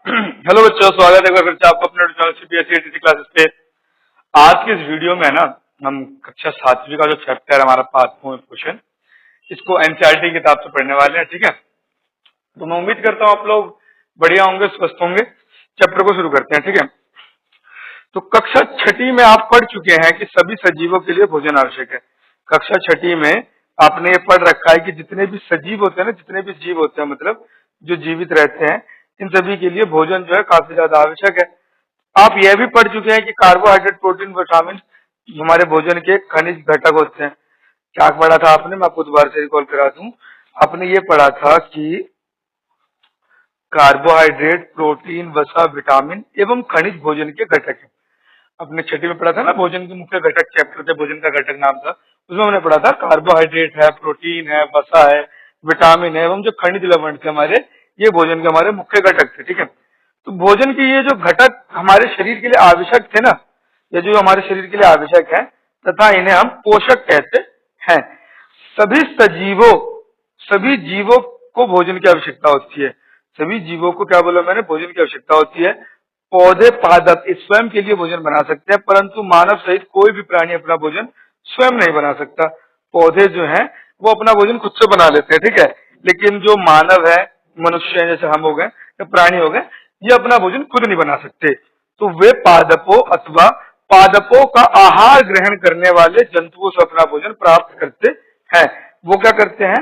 Hello बच्चों, स्वागत है एक बार फिर से आपका अपने चैनल सीबीएसई क्लासेस पे। आज के इस वीडियो में ना हम कक्षा 7वीं का जो चैप्टर है हमारा पार्ट 4 क्वेश्चन, इसको एनसीईआरटी की किताब से पढ़ने वाले हैं। ठीक है, तो मैं उम्मीद करता हूँ आप लोग बढ़िया होंगे, स्वस्थ होंगे। चैप्टर को शुरू करते हैं। ठीक है, तो कक्षा 6ठी में आप पढ़ चुके हैं कि सभी सजीवों के लिए भोजन आवश्यक है। कक्षा 6ठी में आपने ये पढ़ रखा है कि जितने भी सजीव होते हैं ना, जितने भी जीव होते हैं, मतलब जो जीवित रहते हैं, इन सभी के लिए भोजन जो है काफी ज्यादा आवश्यक है। आप यह भी पढ़ चुके हैं कि कार्बोहाइड्रेट, प्रोटीन, विटामिन हमारे भोजन के खनिज घटक होते हैं। क्या पढ़ा था आपने? मैं आपको दोबारा से रिकॉल करा दूं। आपने ये पढ़ा था कि कार्बोहाइड्रेट, प्रोटीन, वसा, विटामिन एवं खनिज भोजन के घटक है। अपने 6ठी में पढ़ा था ना, भोजन के मुख्य घटक चैप्टर थे, भोजन का घटक नाम था। उसमें हमने पढ़ा था कार्बोहाइड्रेट है, प्रोटीन है, वसा है, विटामिन है एवं जो खनिज लवण थे हमारे, ये भोजन के हमारे मुख्य घटक थे। ठीक है, तो भोजन के ये जो घटक हमारे शरीर के लिए आवश्यक थे ना, ये जो हमारे शरीर के लिए आवश्यक है, तथा इन्हें हम पोषक कहते हैं। सभी सजीवों, सभी जीवों को भोजन की आवश्यकता होती है। सभी जीवों को क्या बोला मैंने? भोजन की आवश्यकता होती है। पौधे, पादप इस स्वयं के लिए भोजन बना सकते हैं, परंतु मानव सहित कोई भी प्राणी अपना भोजन स्वयं नहीं बना सकता। पौधे जो हैं वो अपना भोजन खुद से बना लेते हैं। ठीक है, लेकिन जो मानव है, मनुष्य है, जैसे हम हो गए या प्राणी हो गए, ये अपना भोजन खुद नहीं बना सकते। तो वे पादपों अथवा पादपों का आहार ग्रहण करने वाले जंतुओं से अपना भोजन प्राप्त करते हैं। वो क्या करते हैं?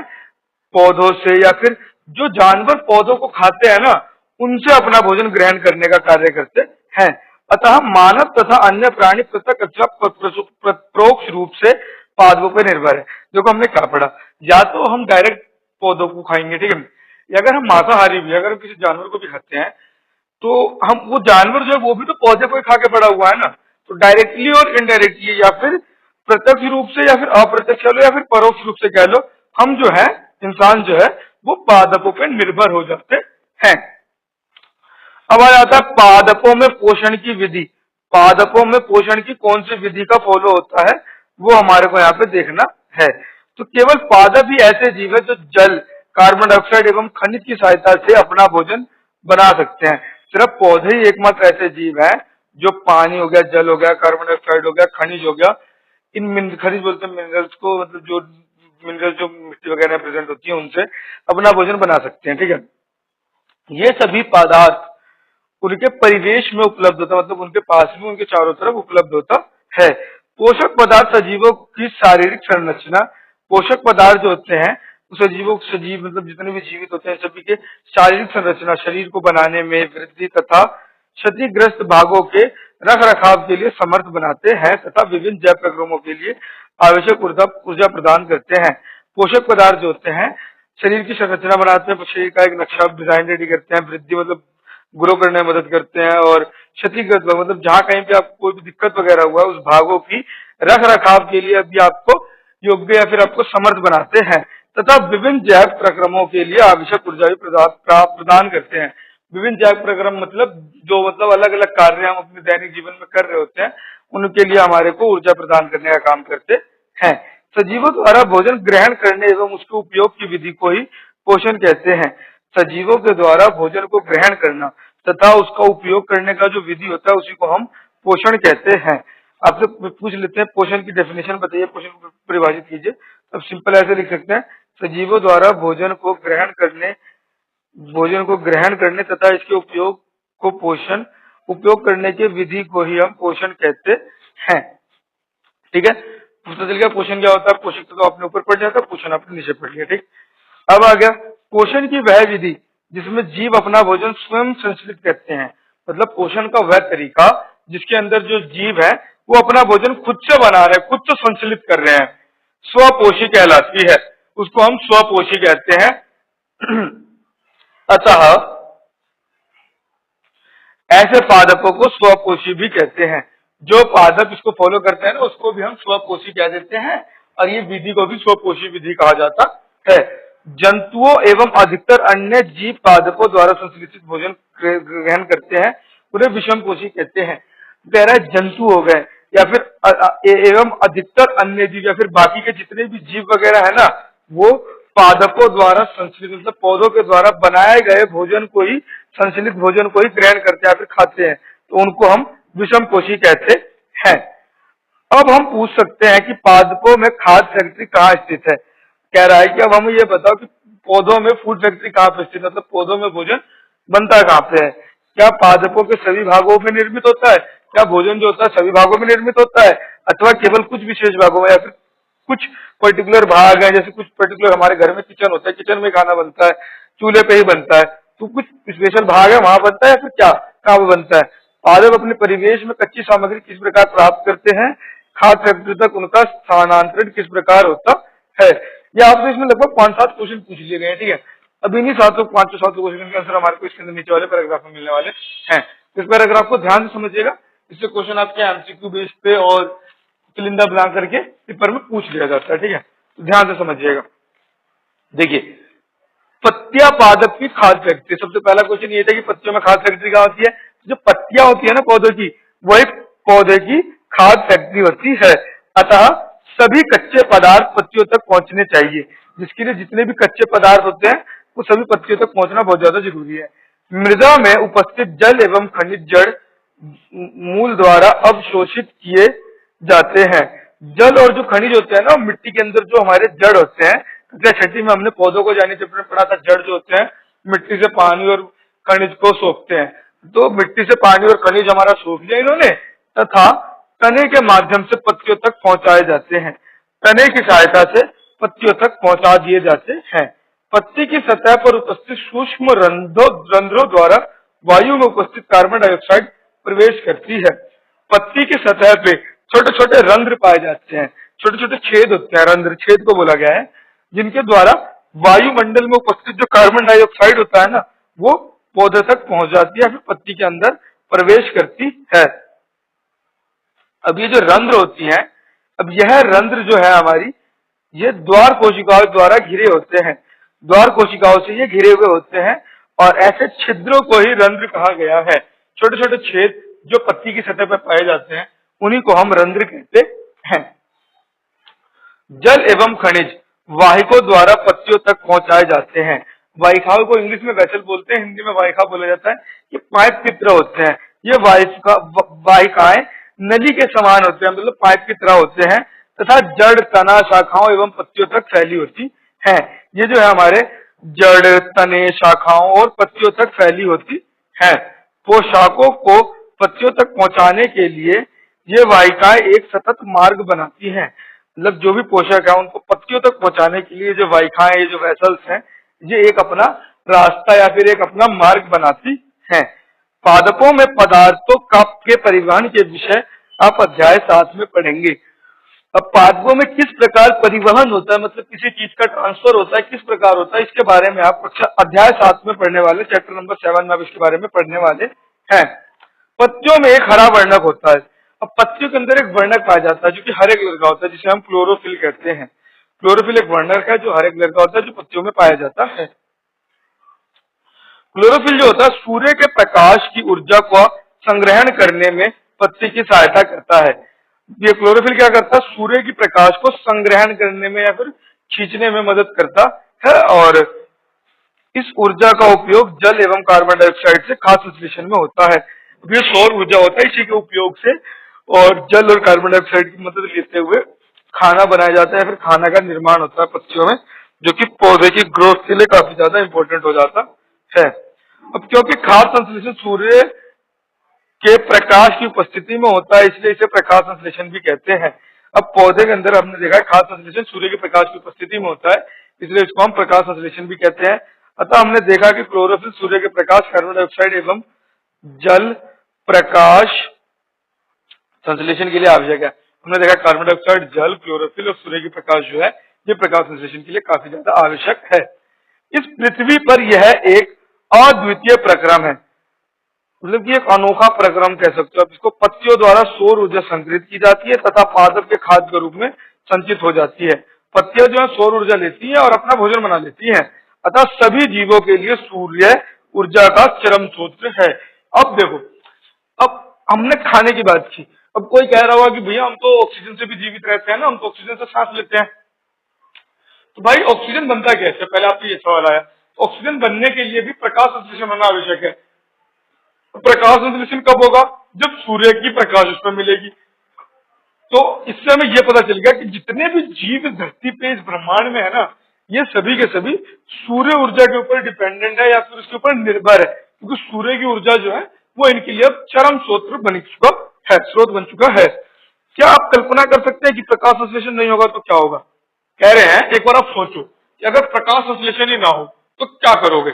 पौधों से, या फिर जो जानवर पौधों को खाते हैं ना, उनसे अपना भोजन ग्रहण करने का कार्य करते हैं। अतः मानव तथा अन्य प्राणी प्रत्यक्ष अथवा परोक्ष रूप से पादपों पर निर्भर है। देखो हमने क्या पढ़ा, या तो हम डायरेक्ट पौधों को खाएंगे, ठीक है, या अगर हम मांसाहारी भी, अगर हम किसी जानवर को भी खाते हैं, तो हम वो जानवर जो है वो भी तो पौधे को ही खा के पड़ा हुआ है ना। तो डायरेक्टली और इनडायरेक्टली, या फिर प्रत्यक्ष रूप से या फिर अप्रत्यक्ष कह लो या फिर परोक्ष रूप से कह लो, हम जो है, इंसान जो है, वो पादपों पर निर्भर हो जाते हैं। अब आ जाता है पादपों में पोषण की विधि। पादपों में पोषण की कौन सी विधि का फॉलो होता है, वो हमारे को यहाँ पे देखना है। तो केवल पादप ही ऐसे जीव है जो जल, कार्बन डाइऑक्साइड एवं खनिज की सहायता से अपना भोजन बना सकते हैं। सिर्फ पौधे ही एकमात्र ऐसे जीव हैं जो पानी हो गया, जल हो गया, कार्बन डाइऑक्साइड हो गया, खनिज हो गया, इन खनिज बोलते हैं मिनरल्स को, मतलब जो मिनरल जो मिट्टी वगैरह प्रेजेंट होती है, उनसे अपना भोजन बना सकते हैं। ठीक है, ये सभी पदार्थ उनके परिवेश में उपलब्ध होता, मतलब उनके पास में, उनके चारों तरफ उपलब्ध होता है। पोषक पदार्थ सजीवों की शारीरिक संरचना, पोषक पदार्थ जो होते हैं सजीवों, सजीव मतलब जितने भी जीवित होते हैं, सभी के शारीरिक संरचना, शरीर को बनाने में, वृद्धि तथा क्षतिग्रस्त भागों के रख रखाव के लिए समर्थ बनाते हैं तथा विभिन्न जैव प्रक्रमों के लिए आवश्यक ऊर्जा प्रदान करते हैं। पोषक पदार्थ जो होते हैं शरीर की संरचना बनाते हैं, शरीर का एक नक्शा डिजाइन रेडी करते हैं, वृद्धि मतलब ग्रो करने में मदद करते हैं, और क्षतिग्रस्त मतलब जहां कहीं पे आपको कोई भी दिक्कत वगैरह हुआ है, उस भागों की रख रखाव के लिए भी आपको योग्य या फिर आपको समर्थ बनाते हैं तथा विभिन्न जैव प्रक्रमों के लिए आवश्यक ऊर्जा भी प्रदान करते हैं। विभिन्न जैव प्रक्रम मतलब जो, मतलब अलग अलग कार्य हम अपने दैनिक जीवन में कर रहे होते हैं, उनके लिए हमारे को ऊर्जा प्रदान करने का काम करते हैं। सजीवों द्वारा भोजन ग्रहण करने एवं उसके उपयोग की विधि को ही पोषण कहते हैं। सजीवों के द्वारा भोजन को ग्रहण करना तथा उसका उपयोग करने का जो विधि होता है, उसी को हम पोषण कहते हैं। आपसे पूछ लेते हैं, पोषण की डेफिनेशन बताइए, पोषण को परिभाषित कीजिए। अब सिंपल ऐसे लिख सकते हैं, सजीवों द्वारा भोजन को ग्रहण करने तथा इसके उपयोग को पोषण, उपयोग करने की विधि को ही हम पोषण कहते हैं। ठीक है, पता चल गया पोषण क्या होता है। पोषण तो आपने ऊपर पढ़ जाता, पोषण आपने नीचे पढ़ लिया। ठीक, अब आ गया पोषण की वह विधि जिसमें जीव अपना भोजन स्वयं संचालित करते हैं। मतलब पोषण का वह तरीका जिसके अंदर जो जीव है वो अपना भोजन खुद से बना रहे हैं, खुद से संचालित कर रहे हैं, स्वपोषी कहलाती है, उसको हम स्वपोषी कहते हैं। अतः ऐसे पादपों को स्वपोषी भी कहते हैं। जो पादप इसको फॉलो करते हैं ना, उसको भी हम स्वपोषी कह देते हैं, और ये विधि को भी स्वपोषी विधि कहा जाता है। जंतुओं एवं अधिकतर अन्य जीव पादपों द्वारा संश्लेषित भोजन ग्रहण करते हैं, उन्हें विषमपोषी कहते हैं। कह रहा है जंतु हो गए, या फिर एवं अधिकतर अन्य जीव, या फिर बाकी के जितने भी जीव वगैरह है ना, वो पादपों द्वारा संश्लित मतलब पौधों के द्वारा बनाए गए भोजन को ही, संश्लित भोजन को ही ग्रहण करते हैं या फिर खाते हैं, तो उनको हम विषमपोषी कहते हैं। अब हम पूछ सकते हैं कि पादपों में खाद्य फैक्ट्री कहाँ स्थित है। कह रहा है कि अब हमें ये बताओ कि पौधों में फूड फैक्ट्री कहाँ पे स्थित है, मतलब पौधों में भोजन बनता कहाँ पे है। क्या पादपों के सभी भागों में निर्मित होता है, क्या भोजन जो होता है सभी भागों में निर्मित होता है, अथवा केवल कुछ विशेष भागों में, या फिर कुछ पर्टिकुलर भाग है, जैसे कुछ पर्टिकुलर हमारे घर में किचन होता है, किचन में खाना बनता है, चूल्हे पे ही बनता है, तो कुछ स्पेशल भाग है वहां बनता है या फिर क्या कहाँ पे बनता है। पादप अपने परिवेश में कच्ची सामग्री किस प्रकार प्राप्त करते हैं, खाद्य फैक्ट्री तक उनका स्थानांतरण किस प्रकार होता है। ये आपसे इसमें लगभग 5-7 क्वेश्चन पूछ लिए गए हैं, ठीक है। अब इन्हीं 500 क्वेश्चन के आंसर हमारे को इसके अंदर नीचे वाले पैराग्राफ में मिलने वाले हैं। इस पैराग्राफ को ध्यान से समझिएगा, इससे क्वेश्चन आपके एमसीक्यू बेस पे और फिलिंदा बना करके पेपर में पूछ लिया जाता है, ठीक है। तो ध्यान से समझिएगा। देखिए, पत्तियां पादप की खाद्य फैक्ट्री, सबसे पहला क्वेश्चन ये था कि पत्तियों में खाद्य फैक्ट्री कहाँ होती है। जो पत्तियां होती है ना पौधों की, वो एक पौधे की खाद्य फैक्ट्री होती है। अतः सभी कच्चे पदार्थ पत्तियों तक पहुंचने चाहिए, जिसके लिए जितने भी कच्चे पदार्थ होते हैं वो सभी पत्तियों तक पहुंचना बहुत ज्यादा जरूरी है। मृदा में उपस्थित जल एवं खनिज जड़ मूल द्वारा अवशोषित किए जाते हैं। जल और जो खनिज होते हैं ना, मिट्टी के अंदर जो हमारे जड़ होते हैं, कक्षा छठी में हमने पौधों को जाने चैप्टर में पढ़ा था, जड़ जो होते हैं मिट्टी से पानी और खनिज को सोखते हैं। तो मिट्टी से पानी और खनिज हमारा सोख लिया इन्होंने, तथा तने के माध्यम से पत्तियों तक पहुंचाए जाते हैं। तने की सहायता से पत्तियों तक पहुंचा दिए जाते हैं। पत्ती की सतह पर उपस्थित सूक्ष्म रंध्रों द्वारा वायु में उपस्थित कार्बन डाइऑक्साइड प्रवेश करती है। पत्ती की सतह पे छोटे छोटे रंध्र पाए जाते हैं, छोटे छोटे छेद होते हैं, रंध्र छेद को बोला गया है, जिनके द्वारा वायुमंडल में उपस्थित जो कार्बन डाइऑक्साइड होता है ना, वो पौधे तक पहुंच जाती है, फिर पत्ती के अंदर प्रवेश करती है। अब ये जो रंध्र होती हैं, अब यह रंध्र जो है हमारी, ये द्वार कोशिकाओं द्वारा घिरे होते हैं। द्वार कोशिकाओं से ये घिरे हुए होते हैं और ऐसे छिद्रों को ही रंध्र कहा गया है। छोटे छोटे छेद जो पत्ती की सतह पर पाए जाते हैं, उन्हीं को हम रंध्र कहते हैं। जल एवं खनिज वाहिकों द्वारा पत्तियों तक पहुंचाए जाते हैं। वाहिकाओं को इंग्लिश में वेसल बोलते हैं, हिंदी में वाहिका बोला जाता है। ये पाइप की तरह होते हैं। ये वाहिकाएं नली के समान होते हैं, मतलब पाइप की तरह होते हैं, तथा जड़, तना, शाखाओं एवं पत्तियों तक फैली होती हैं। ये जो है हमारे जड़, तने, शाखाओं और पत्तियों तक फैली होती है। पोशाकों को पत्तियों तक पहुंचाने के लिए ये वाहिकाएं एक सतत मार्ग बनाती हैं। मतलब जो भी पोषक है उनको पत्तियों तक पहुंचाने के लिए जो वाहिकाएं, ये जो वेसल्स हैं, ये एक अपना रास्ता या फिर एक अपना मार्ग बनाती हैं। पादपों में पदार्थों के परिवहन के विषय आप अध्याय 7 में पढ़ेंगे। अब पादपों में किस प्रकार परिवहन होता है, मतलब किसी चीज का ट्रांसफर होता है, किस प्रकार होता है, इसके बारे में आप अध्याय 7 में पढ़ने वाले, चैप्टर नंबर 7 में आप इसके बारे में पढ़ने वाले हैं। पत्तियों में एक हरा वर्णक होता है। अब पत्तियों के अंदर एक वर्णक पाया जाता है जो कि हरे कलर का होता है, जिसे हम क्लोरोफिल कहते हैं। क्लोरोफिल एक वर्णक है जो हरे कलर का होता है, जो पत्तियों में पाया जाता है। क्लोरोफिल जो होता है सूर्य के प्रकाश की ऊर्जा को संग्रहण करने में पत्ती की सहायता करता है। ये क्लोरोफिल क्या करता है, सूर्य की प्रकाश को संग्रहण करने में या फिर खींचने में मदद करता है, और इस ऊर्जा का उपयोग जल एवं कार्बन डाइऑक्साइड से खाद्य संश्लेषण में होता है। ये सौर ऊर्जा होता है, इसी के उपयोग से और जल और कार्बन डाइऑक्साइड की मदद लेते हुए खाना बनाया जाता है, फिर खाना का निर्माण होता है पत्तियों में, जो कि पौधे की ग्रोथ के लिए काफी ज्यादा इंपॉर्टेंट हो जाता है। अब क्योंकि खाद्य संश्लेषण सूर्य के प्रकाश की उपस्थिति में होता है, इसलिए इसे प्रकाश संश्लेषण भी कहते हैं। अब पौधे के अंदर हमने देखा है खाद्य संश्लेषण सूर्य के प्रकाश की उपस्थिति में होता है, इसलिए इसको हम प्रकाश संश्लेषण भी कहते हैं। अतः हमने देखा कि क्लोरोफिल सूर्य के प्रकाश, कार्बन डाइऑक्साइड एवं जल प्रकाश संश्लेषण के लिए आवश्यक है। हमने देखा कार्बन डाइऑक्साइड, जल, क्लोरोफिल और सूर्य की प्रकाश जो है, ये प्रकाश संश्लेषण के लिए काफी ज्यादा आवश्यक है। इस पृथ्वी पर यह एक अद्वितीय प्रक्रम है, मतलब कि एक अनोखा प्रक्रम कह सकते हो आप इसको। पत्तियों द्वारा सौर ऊर्जा संग्रहित की जाती है तथा पादप के खाद्य के रूप में संचित हो जाती है। पत्तियां जो है सौर ऊर्जा लेती हैं और अपना भोजन बना लेती हैं। अतः सभी जीवों के लिए सूर्य ऊर्जा का चरम स्रोत है। अब देखो, अब हमने खाने की बात की। अब कोई कह रहा होगा कि भैया हम तो ऑक्सीजन से भी जीवित रहते हैं ना, हम तो ऑक्सीजन से सांस लेते हैं। तो भाई ऑक्सीजन बनता कैसे, पहले आपको ये सवाल आया। ऑक्सीजन बनने के लिए भी प्रकाश संश्लेषण होना आवश्यक है। तो प्रकाश संश्लेषण कब होगा, जब सूर्य की प्रकाश उसमें मिलेगी। तो इससे हमें यह पता चल गया कि जितने भी जीव धरती पे इस ब्रह्मांड में है ना, ये सभी के सभी सूर्य ऊर्जा के ऊपर डिपेंडेंट है या फिर उसके ऊपर निर्भर है, क्योंकि सूर्य की ऊर्जा जो है वो इनके लिए अब चरम स्रोत बन चुका है। क्या आप कल्पना कर सकते हैं कि प्रकाश संश्लेषण नहीं होगा तो क्या होगा? कह रहे हैं एक बार आप सोचो कि अगर प्रकाश संश्लेषण ही ना हो तो क्या करोगे।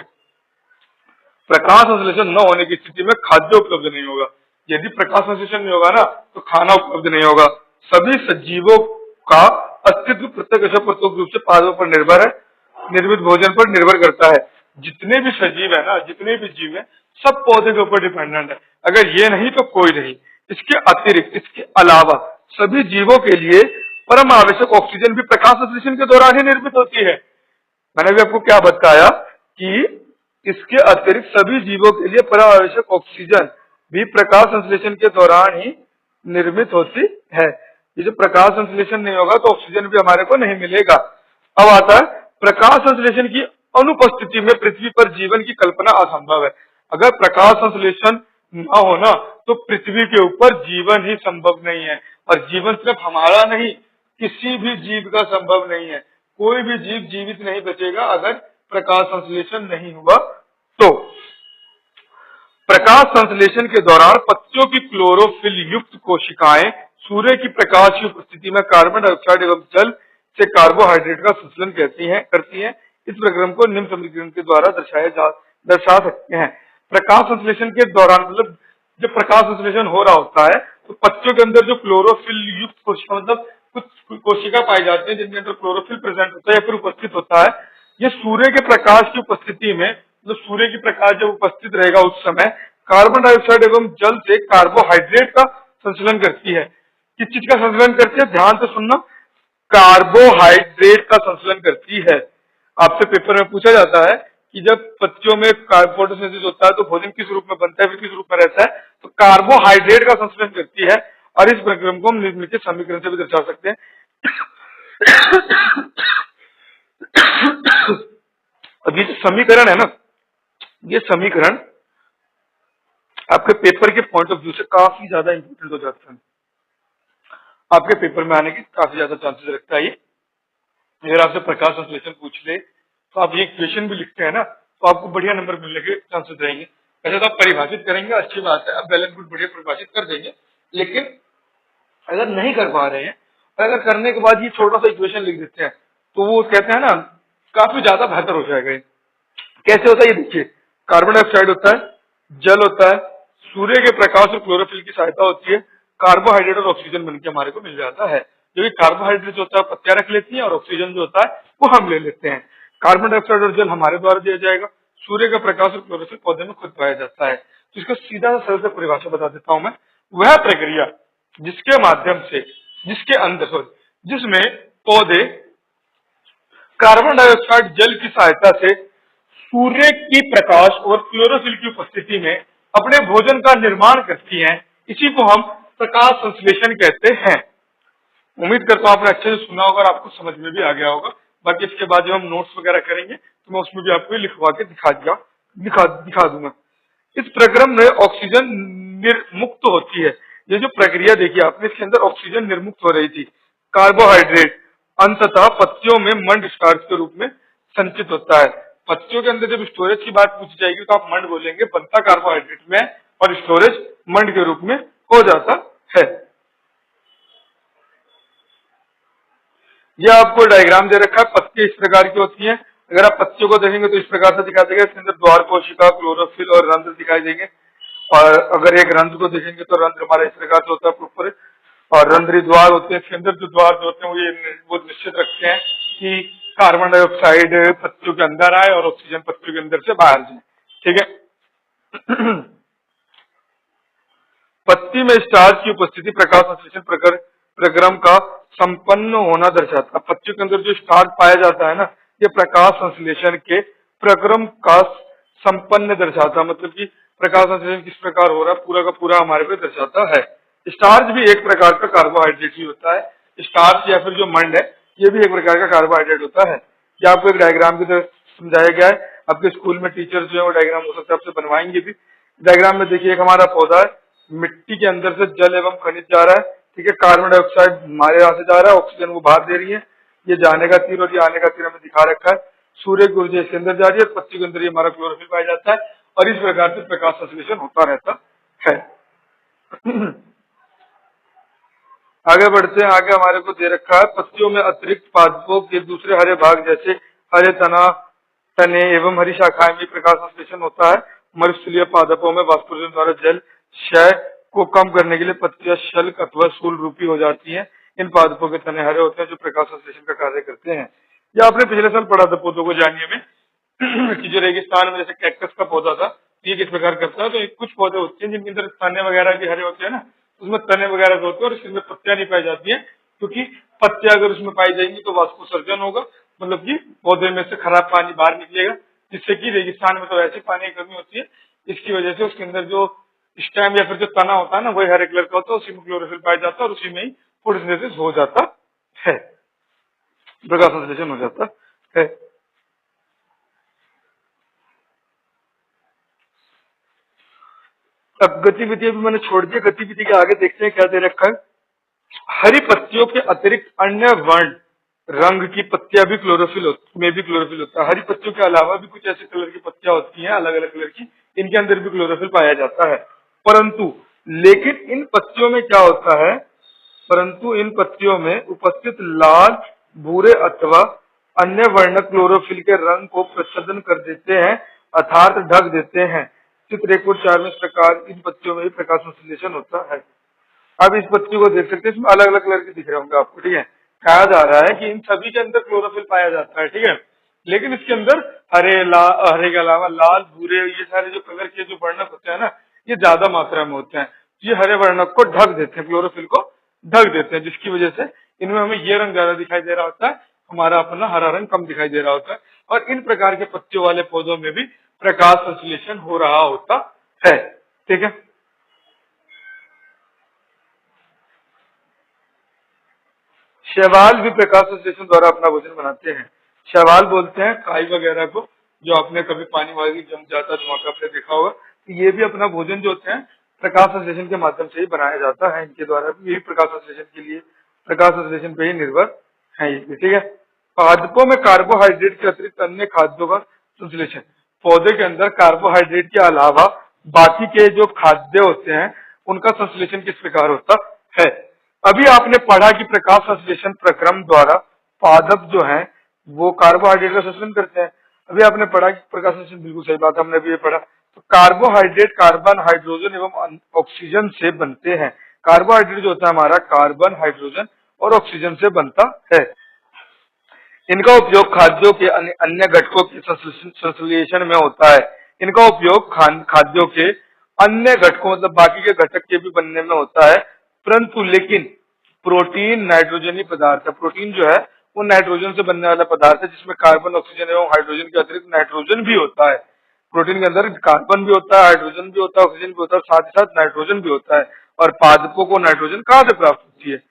प्रकाश संश्लेषण न होने की स्थिति में खाद्य उपलब्ध नहीं होगा। यदि प्रकाश संश्लेषण नहीं होगा ना तो खाना उपलब्ध नहीं होगा। सभी सजीवों का अस्तित्व प्रत्यक्ष या परोक्ष रूप से पादपों पर निर्भर है, निर्मित भोजन पर निर्भर करता है। जितने भी सजीव है ना, जितने भी जीव है, सब पौधे के ऊपर डिपेंडेंट है। अगर ये नहीं तो कोई नहीं। इसके अतिरिक्त, इसके अलावा सभी जीवों के लिए परम आवश्यक ऑक्सीजन भी प्रकाश संश्लेषण के दौरान ही निर्मित होती है। मैंने भी आपको क्या बताया कि इसके अतिरिक्त सभी जीवों के लिए परम आवश्यक ऑक्सीजन भी प्रकाश संश्लेषण के दौरान ही निर्मित होती है। ये जो प्रकाश संश्लेषण नहीं होगा तो ऑक्सीजन भी हमारे को नहीं मिलेगा। अब आता है प्रकाश संश्लेषण की अनुपस्थिति में पृथ्वी पर जीवन की कल्पना असंभव है। अगर प्रकाश संश्लेषण ना होना तो पृथ्वी के ऊपर जीवन ही संभव नहीं है। और जीवन सिर्फ हमारा नहीं, किसी भी जीव का संभव नहीं है। कोई भी जीव जीवित नहीं बचेगा अगर प्रकाश संश्लेषण नहीं हुआ तो। प्रकाश संश्लेषण के दौरान पत्तियों की क्लोरोफिल युक्त कोशिकाएं सूर्य की प्रकाश की उपस्थिति में कार्बन डाइऑक्साइड एवं जल से कार्बोहाइड्रेट का संश्लेषण करती हैं। इस प्रक्रम को निम्न समीकरण के द्वारा दर्शा सकते हैं। प्रकाश संश्लेषण के दौरान, मतलब जब प्रकाश संश्लेषण हो रहा होता है तो पत्तियों के अंदर जो क्लोरोफिल युक्त कोशिका, मतलब कुछ कोशिका पाई जाती है जिनके अंदर क्लोरोफिल प्रेजेंट होता है या फिर उपस्थित होता है। ये सूर्य के प्रकाश की उपस्थिति में, मतलब सूर्य की प्रकाश जब उपस्थित रहेगा उस समय कार्बन डाइऑक्साइड एवं जल से कार्बोहाइड्रेट का संश्लेषण करती है। किस चीज का संश्लेषण करती है, ध्यान से सुनना, कार्बोहाइड्रेट का संश्लेषण करती है। आपसे पेपर में पूछा जाता है कि जब पत्तियों में फोटोसिंथेसिस होता है तो भोजन किस रूप में बनता है, फिर किस रूप में रहता है, तो कार्बोहाइड्रेट का संश्लेषण करती है। और इस प्रक्रम को हम निम्नलिखित समीकरण से भी दर्शा सकते हैं। अब ये जो समीकरण है ना, ये समीकरण आपके पेपर के पॉइंट ऑफ व्यू से काफी ज्यादा इंपोर्टेंट हो जाता है। आपके पेपर में आने की काफी ज्यादा चांसेस रखता है ये। अगर आपसे प्रकाश संश्लेषण पूछ ले तो आप ये इक्वेशन भी लिखते हैं ना, तो आपको बढ़िया नंबर मिलने के चांसेस रहेंगे। ऐसा तो आप परिभाषित करेंगे, अच्छी बात है, आप बैलेंस गुड बढ़िया परिभाषित कर देंगे। लेकिन अगर नहीं कर पा रहे हैं और अगर करने के बाद ये छोटा सा इक्वेशन लिख देते हैं तो वो कहते हैं ना, काफी ज्यादा बेहतर हो जाएगा। कैसे होता है ये देखिए, कार्बन डाइऑक्साइड होता है, जल होता है, सूर्य के प्रकाश और क्लोरोफिल की सहायता होती है, कार्बोहाइड्रेट और ऑक्सीजन बनके हमारे को मिल जाता है। जो कि कार्बोहाइड्रेट जो होता है पत्तियां रख लेती हैं और ऑक्सीजन जो होता है वो हम ले लेते हैं। कार्बन डाइऑक्साइड और जल हमारे द्वारा दिया जाएगा, सूर्य का प्रकाश और क्लोरोफिल पौधे में खुद पाया जाता है। तो इसका सीधा सा सरल से परिभाषा बता देता हूं मैं। वह प्रक्रिया जिसके माध्यम से, जिसमें पौधे कार्बन डाइऑक्साइड जल की सहायता से सूर्य की प्रकाश और क्लोरोफिल की उपस्थिति में अपने भोजन का निर्माण करती हैं, इसी को हम प्रकाश संश्लेषण कहते हैं। उम्मीद करता हूं आपने अच्छे से सुना होगा और आपको समझ में भी आ गया होगा। बाकी इसके बाद जब हम नोट्स वगैरह करेंगे तो मैं उसमें भी आपको लिखवा के दिखा दूंगा। इस प्रक्रम में ऑक्सीजन निर्मुक्त होती है। ये जो प्रक्रिया देखिए आपने, इसके अंदर ऑक्सीजन निर्मुक्त हो रही थी। कार्बोहाइड्रेट अंततः पत्तियों में मंड स्टार्च के रूप में संचित होता है। पत्तियों के अंदर जब स्टोरेज की बात पूछी जाएगी तो आप मंड बोलेंगे, बनता कार्बोहाइड्रेट में और स्टोरेज मंड के रूप में हो जाता है। यह आपको डायग्राम दे रखा है, पत्ती इस प्रकार की होती हैं। अगर आप पत्तियों को देखेंगे तो इस प्रकार से दिखाई देगा, इसके अंदर द्वार कोशिका, क्लोरोफिल और रंध्र दिखाई देंगे। और अगर एक रंध्र को देखेंगे तो रंध्र हमारा इस प्रकार से होता है प्रॉपर, और रंध्री द्वार होते हैं। इसके अंदर जो द्वार होते हैं वो निश्चित रखते हैं कि कार्बन डाइऑक्साइड पत्तियों के अंदर आए और ऑक्सीजन पत्तियों के अंदर से बाहर जाए। ठीक है। पत्ती में स्टार्च की उपस्थिति प्रकाश संश्लेषण प्रक्रम का संपन्न होना दर्शाता है। पत्तियों के अंदर जो स्टार्च पाया जाता है ना, ये प्रकाश संश्लेषण के प्रक्रम का संपन्न दर्शाता है। मतलब कि प्रकाश संश्लेषण किस प्रकार हो रहा है पूरा का पूरा हमारे को दर्शाता है। स्टार्च भी एक प्रकार का कार्बोहाइड्रेट ही होता है। स्टार्च या फिर जो मंड है ये भी एक प्रकार का कार्बोहाइड्रेट होता है। ये आपको एक डायग्राम की तरह समझाया गया है। आपके स्कूल में टीचर्स जो है वो डायग्राम हो सकता है आपसे बनवाएंगे भी। डायग्राम में देखिए एक हमारा पौधा है, मिट्टी के अंदर से जल एवं खनिज जा रहा है, ठीक है। कार्बन डाइऑक्साइड हमारे यहाँ से जा रहा है, ऑक्सीजन वो बाहर दे रही है। ये जाने का तीर और ये आने का तीर हमें दिखा रखा है। सूर्य की ऊर्जा इसके अंदर जा रही है और पत्ती के अंदर ये हमारा क्लोरोफिल पाया जाता है और इस प्रकार से प्रकाश संश्लेषण होता रहता है। आगे बढ़ते हैं। आगे हमारे को दे रखा है पत्तियों में अतिरिक्त पादपों के दूसरे हरे भाग जैसे हरे तने एवं हरी शाखाएं में प्रकाश संश्लेषण होता है। मरुस्थलीय पादपों में वाष्पोत्सर्जन द्वारा जल क्षय को कम करने के लिए पत्तियां शल्क अथवा शूल रूपी हो जाती हैं। इन पादपों के तने हरे होते हैं जो प्रकाश संश्लेषण का कार्य करते हैं। यह आपने पिछले साल पढ़ा था पौधों को जानिए में कि जो रेगिस्तान में जैसे कैक्टस का पौधा था ये किस प्रकार करता है। तो कुछ पौधे होते हैं जिनके अंदर तने वगैरह भी हरे होते हैं ना, उसमें तने वगैरह भी होते हैं और इसमें पत्तियां नहीं पाई जाती है, क्योंकि पत्तियां अगर उसमें पाई जाएंगी तो वाष्पोत्सर्जन होगा, मतलब कि पौधे में से खराब पानी बाहर निकलेगा, जिससे कि रेगिस्तान में तो वैसे पानी की कमी होती है। इसकी वजह से उसके अंदर जो स्टेम या फिर जो तना होता है ना वही हरे कलर का होता है, उसी में क्लोरोफिल पाया जाता है और उसी में ही फोटोसिंथेसिस हो जाता है, प्रकाश संश्लेषण हो जाता है। अब गतिविधि भी मैंने छोड़ दिया, गतिविधि के आगे देखते हैं क्या दे रखा है। हरी पत्तियों के अतिरिक्त अन्य वर्ण रंग की पत्तियां भी क्लोरोफिल होता है। हरी पत्तियों के अलावा भी कुछ ऐसे कलर की पत्तियां होती हैं अलग अलग कलर की, इनके अंदर भी क्लोरोफिल पाया जाता है। परंतु लेकिन इन पत्तियों में क्या होता है, परंतु इन पत्तियों में उपस्थित लाल, भूरे अथवा अन्य वर्ण क्लोरोफिल के रंग को प्रच्छन्न कर देते हैं अर्थात ढक देते हैं। चित्र 1.4 में इस प्रकार इन पत्तियों में भी प्रकाश संश्लेषण होता है। अब इस पत्ती को देख सकते हैं, इसमें अलग अलग कलर के दिख रहे होंगे आपको, ठीक है। कहा जा रहा है कि इन सभी के अंदर क्लोरोफिल पाया जाता है, ठीक है, लेकिन इसके अंदर हरे के अलावा लाल, भूरे, ये सारे जो कलर के जो वर्णक होते हैं ना, ये ज्यादा मात्रा में होते हैं। ये हरे वर्णक को ढक देते हैं, क्लोरोफिल को ढक देते हैं, जिसकी वजह से इनमें हमें ये रंग ज्यादा दिखाई दे रहा होता है, हमारा अपना हरा रंग कम दिखाई दे रहा होता है। और इन प्रकार के पत्तियों वाले पौधों में भी प्रकाश संश्लेषण हो रहा होता है, ठीक है। शैवाल भी प्रकाश संश्लेषण द्वारा अपना भोजन बनाते हैं। शैवाल बोलते हैं काई वगैरह को, जो आपने कभी पानी वाली जम जाता है तो वहां पे आपने देखा होगा, तो ये भी अपना भोजन जो होते हैं प्रकाश संश्लेषण के माध्यम से ही बनाया जाता है। इनके द्वारा भी यही प्रकाश संश्लेषण के लिए प्रकाश संश्लेषण पे ही निर्भर है ये भी, ठीक है। पादपों में कार्बोहाइड्रेट के अतिरिक्त अन्य खाद्यों का संश्लेषण। पौधे के अंदर कार्बोहाइड्रेट के अलावा बाकी के जो खाद्य होते हैं उनका संश्लेषण किस प्रकार होता है। अभी आपने पढ़ा कि प्रकाश संश्लेषण प्रक्रम द्वारा पादप जो है वो कार्बोहाइड्रेट का संश्लेषण करते हैं। अभी आपने पढ़ा कि प्रकाश संश्लेषण, बिल्कुल सही बात, हमने अभी ये पढ़ा। तो कार्बोहाइड्रेट कार्बन, हाइड्रोजन एवं ऑक्सीजन से बनते हैं। कार्बोहाइड्रेट जो होता है हमारा कार्बन, हाइड्रोजन और ऑक्सीजन से बनता है। इनका उपयोग खाद्यों के अन्य घटकों के संश्लेषण में होता है। इनका उपयोग खाद्यों के अन्य घटकों मतलब बाकी के घटक के भी बनने में होता है, परंतु लेकिन प्रोटीन नाइट्रोजनी पदार्थ है। प्रोटीन जो है वो नाइट्रोजन से बनने वाला पदार्थ है, जिसमें कार्बन, ऑक्सीजन एवं हाइड्रोजन के अतिरिक्त नाइट्रोजन भी होता है। प्रोटीन के अंदर कार्बन भी होता है, हाइड्रोजन भी होता है, ऑक्सीजन भी होता है, साथ ही साथ नाइट्रोजन भी होता है। और पादपों को नाइट्रोजन कहाँ से प्राप्त होती है,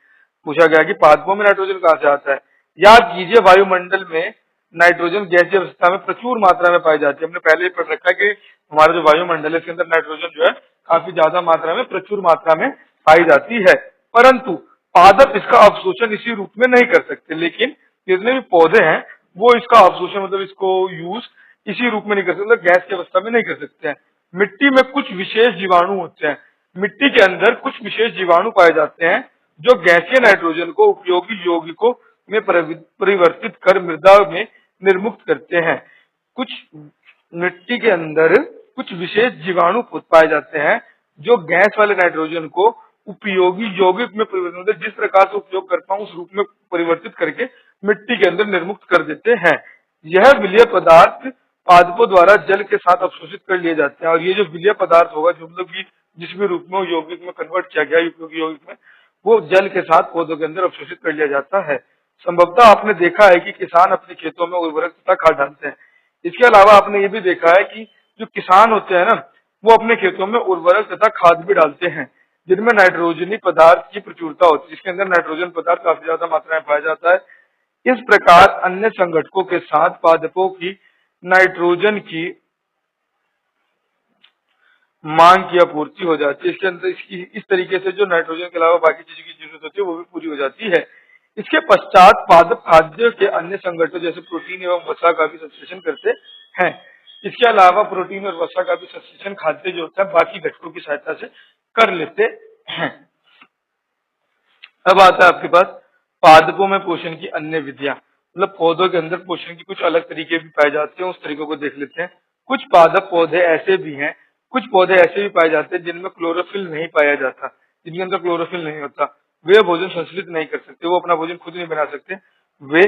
पूछा गया कि पादपों में नाइट्रोजन कहाँ से आता है। याद कीजिए वायुमंडल में नाइट्रोजन गैसीय अवस्था में प्रचुर मात्रा में पाई जाती है। हमने पहले ही पढ़ रखा है कि हमारा जो वायुमंडल है इसके अंदर नाइट्रोजन जो है काफी ज्यादा मात्रा में, प्रचुर मात्रा में पाई जाती है। परंतु पादप इसका अवशोषण इसी रूप में नहीं कर सकते, लेकिन जितने भी पौधे हैं वो इसका अवशोषण मतलब इसको यूज इसी रूप में नहीं कर सकते, मतलब गैस की अवस्था में नहीं कर सकते हैं। मिट्टी में कुछ विशेष जीवाणु होते हैं, मिट्टी के अंदर कुछ विशेष जीवाणु पाए जाते हैं जो गैसीय नाइट्रोजन को उपयोगी यौगिकों में परिवर्तित कर मृदा में निर्मुक्त करते हैं। कुछ मिट्टी के अंदर कुछ विशेष जीवाणु पाए जाते हैं जो गैस वाले नाइट्रोजन को उपयोगी यौगिक में परिवर्तित, मतलब जिस प्रकार से उपयोग करता हूं उस रूप में परिवर्तित करके मिट्टी के अंदर निर्मुक्त कर देते हैं। यह विलीय पदार्थ पादपों द्वारा जल के साथ अवशोषित कर लिए जाते हैं। और ये जो विलीय पदार्थ होगा, जो मतलब कि जिस भी रूप में यौगिक में कन्वर्ट किया गया उपयोगी यौगिक में, वो जल के साथ पौधों के अंदर अवशोषित कर लिया जाता है। संभवतः आपने देखा है कि किसान अपने खेतों में उर्वरक तथा खाद डालते हैं। इसके अलावा आपने ये भी देखा है कि जो किसान होते हैं ना, वो अपने खेतों में उर्वरक तथा खाद भी डालते हैं जिनमें नाइट्रोजनी पदार्थ की प्रचुरता होती है, जिसके अंदर नाइट्रोजन पदार्थ काफी ज्यादा मात्रा में पाया जाता है। इस प्रकार अन्य संगठकों के साथ पादपों की नाइट्रोजन की मांग की आपूर्ति हो जाती है। इसके अंदर इस तरीके से जो नाइट्रोजन के अलावा बाकी चीजों की जरूरत होती है वो भी पूरी हो जाती है। इसके पश्चात पादप खाद्य के अन्य संगठनों जैसे प्रोटीन एवं वसा का भी संश्लेषण करते हैं। इसके अलावा प्रोटीन और वसा का भी संश्लेषण खाद्य जो होता है बाकी घटकों की सहायता से कर लेते हैं। अब आता है आपके पास पादपों में पोषण की अन्य विधियां, मतलब पौधों के अंदर पोषण की कुछ अलग तरीके भी पाए जाते हैं, उस तरीकों को देख लेते हैं। कुछ पादप पौधे ऐसे भी हैं, कुछ पौधे ऐसे भी पाए जाते हैं जिनमें क्लोरोफिल नहीं पाया जाता, जिनके अंदर क्लोरोफिल नहीं होता, वे भोजन संश्लित नहीं कर सकते, वो अपना भोजन खुद नहीं बना सकते। वे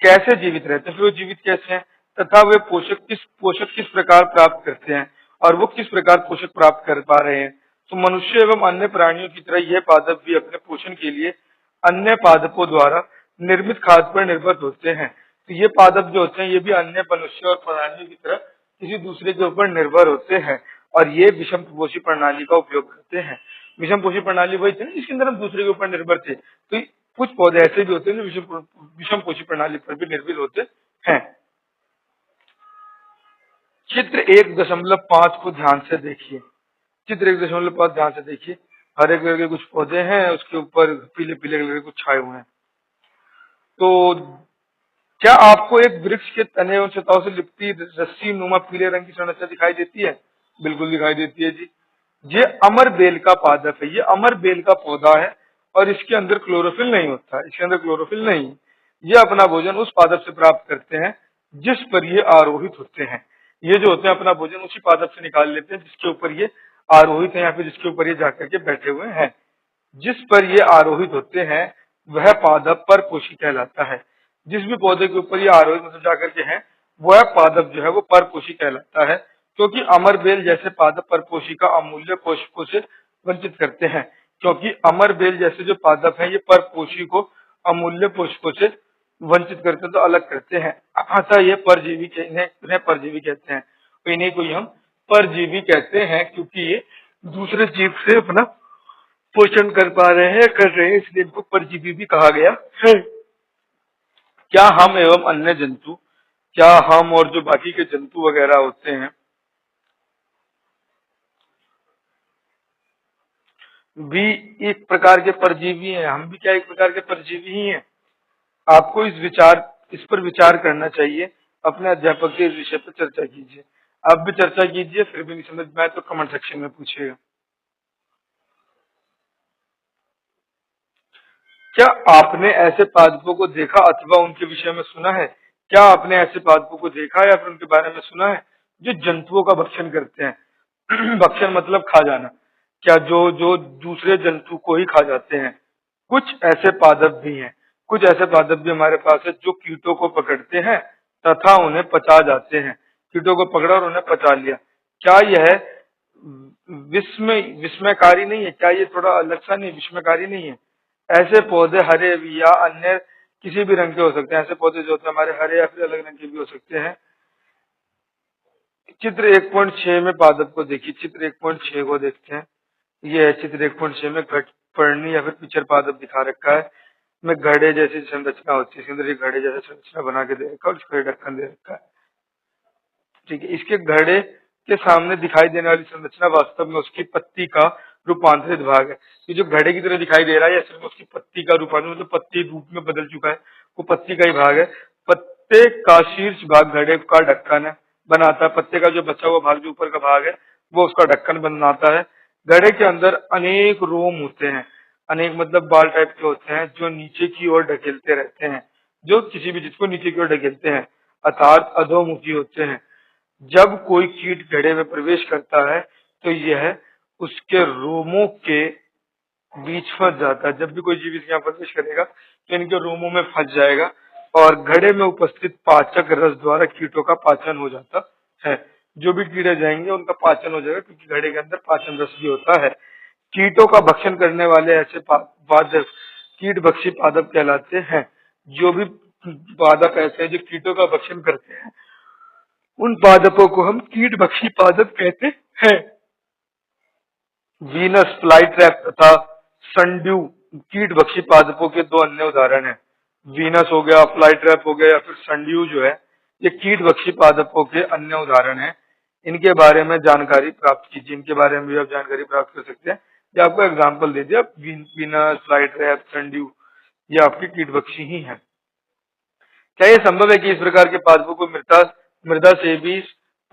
कैसे जीवित रहते हैं, फिर वो जीवित कैसे हैं, तथा वे पोषक किस प्रकार प्राप्त करते हैं और वो किस प्रकार पोषक प्राप्त कर पा रहे हैं। तो मनुष्य एवं अन्य प्राणियों की तरह यह पादप भी अपने पोषण के लिए अन्य पादपों द्वारा निर्मित खाद्य पर निर्भर होते हैं। तो ये पादप जो होते हैं ये भी अन्य मनुष्य और प्राणियों की तरह किसी दूसरे के ऊपर निर्भर होते हैं और ये विषम पोषी प्रणाली का उपयोग करते हैं। विषम पोषी प्रणाली वही थी ना जिसके अंदर हम दूसरे के ऊपर निर्भर थे। तो कुछ पौधे ऐसे भी होते हैं जो विषम पोषी प्रणाली पर भी निर्भर होते हैं। चित्र 1.5 को ध्यान से देखिए। चित्र 1.5 ध्यान से देखिए। हरे कलर के कुछ पौधे हैं, उसके ऊपर पीले पीले कलर के कुछ छाए हुए हैं। तो क्या आपको एक वृक्ष के तने और सतहों से लिपटी रस्सी नुमा पीले रंग की संरचना दिखाई देती है? बिल्कुल दिखाई देती है जी। ये अमर बेल का पादप है, ये अमर बेल का पौधा है और इसके अंदर क्लोरोफिल नहीं होता, इसके अंदर क्लोरोफिल नहीं। ये अपना भोजन उस पादप से प्राप्त करते हैं जिस पर ये आरोहित होते हैं। ये जो होते हैं अपना भोजन उसी पादप से निकाल लेते हैं जिसके ऊपर ये आरोहित है या फिर जिसके ऊपर ये जाकर के बैठे हुए हैं। जिस पर ये आरोहित होते हैं वह पादप परपोषी कहलाता है। जिस भी पौधे के ऊपर ये आरोहित मतलब जाकर के हैं वह पादप जो है वो परपोषी कहलाता है, क्योंकि अमर बेल जैसे पादप परपोषी का अमूल्य पोषकों से वंचित करते हैं। क्योंकि अमर बेल जैसे जो पादप है ये परपोषी को अमूल्य पोषकों से वंचित करते हैं, तो अलग करते हैं। अतः ये परजीवी इन्हें परजीवी कहते हैं। तो इन्हीं को ही हम परजीवी कहते हैं क्योंकि ये दूसरे जीव से अपना पोषण कर पा रहे हैं, कर रहे हैं, इसलिए इनको परजीवी भी कहा गया है। क्या हम एवं अन्य जंतु, क्या हम और जो बाकी के जंतु वगैरह होते हैं भी एक प्रकार के परजीवी हैं? हम भी क्या एक प्रकार के परजीवी ही हैं? आपको इस पर विचार करना चाहिए। अपने अध्यापक से इस विषय पर चर्चा कीजिए। आप भी चर्चा कीजिए, फिर भी नहीं समझ में आए तो कमेंट सेक्शन में पूछिएगा। क्या आपने ऐसे पादपों को देखा अथवा उनके विषय में सुना है? क्या आपने ऐसे पादपों को देखा या फिर उनके बारे में सुना है जो जंतुओं का भक्षण करते हैं? भक्षण मतलब खा जाना। क्या जो जो दूसरे जंतु को ही खा जाते हैं? कुछ ऐसे पादप भी हैं, कुछ ऐसे पादप भी हमारे पास है जो कीटों को पकड़ते हैं तथा उन्हें पचा जाते हैं। कीटों को पकड़ा और उन्हें पचा लिया। क्या यह विस्मयकारी नहीं है? क्या ये थोड़ा अलग सा नहीं, विस्मयकारी नहीं है? ऐसे पौधे हरे भी या अन्य किसी भी रंग के हो सकते हैं। ऐसे पौधे जो होते हैं हमारे हरे या फिर अलग रंग के भी हो सकते हैं। चित्र 1.6 में पादप को देखिए। चित्र 1.6 को देखते हैं। ये है चित्र 1.6 में घट पर्णी या फिर पिचर पादप दिखा रखा है। में घड़े जैसी संरचना होती है, इसके अंदर एक घड़े जैसा संरचना बना के दे रखा है और उसको ढक्कन दे रखा है। ठीक है, इसके घड़े के सामने दिखाई देने वाली संरचना वास्तव में उसकी पत्ती का रूपांतरित भाग है। ये जो घड़े की तरह दिखाई दे रहा है या सिर्फ उसकी पत्ती का रूपांतरण, मतलब पत्ती रूप में बदल चुका है, वो पत्ती का ही भाग है। पत्ते का शीर्ष भाग घड़े का ढक्कन है बनाता है। पत्ते का जो बचा हुआ भाग जो ऊपर का भाग है वो उसका ढक्कन बनाता है। घड़े के अंदर अनेक रोम होते हैं, अनेक मतलब बाल टाइप के होते हैं जो नीचे की ओर ढकेलते रहते हैं, जो किसी भी चीज को नीचे की ओर ढकेलते हैं, अर्थात अधोमुखी होते हैं। जब कोई कीट घड़े में प्रवेश करता है तो यह उसके रोमों के बीच फंस जाता है। जब भी कोई जीव इसके यहाँ प्रवेश करेगा तो इनके रोमों में फंस जाएगा और घड़े में उपस्थित पाचक रस द्वारा कीटों का पाचन हो जाता है। जो भी कीड़े जाएंगे उनका पाचन हो जाएगा क्योंकि घड़े के अंदर पाचन रस भी होता है। कीटों का भक्षण करने वाले ऐसे पादप कीट भक्षी पादप कहलाते हैं। जो भी पादप ऐसे हैं जो कीटों का भक्षण करते हैं उन पादपों को हम कीटभक्षी पादप कहते हैं। वीनस फ्लाई ट्रैप तथा संड्यू कीटभक्षी पादपों के दो अन्य उदाहरण हैं। वीनस हो गया, फ्लाई ट्रैप हो गया, या फिर संड्यू जो है, ये कीट भक्षी पादपों के अन्य उदाहरण हैं। इनके बारे में जानकारी प्राप्त कीजिए, इनके बारे में भी आप जानकारी प्राप्त कर सकते हैं। ये आपको एग्जाम्पल दे दिया, वीनस, फ्लाई ट्रैप, संड्यू, ये आपके कीट भक्षी ही हैं। क्या ये संभव है कि इस प्रकार के पादपों को मृदा मृदा से भी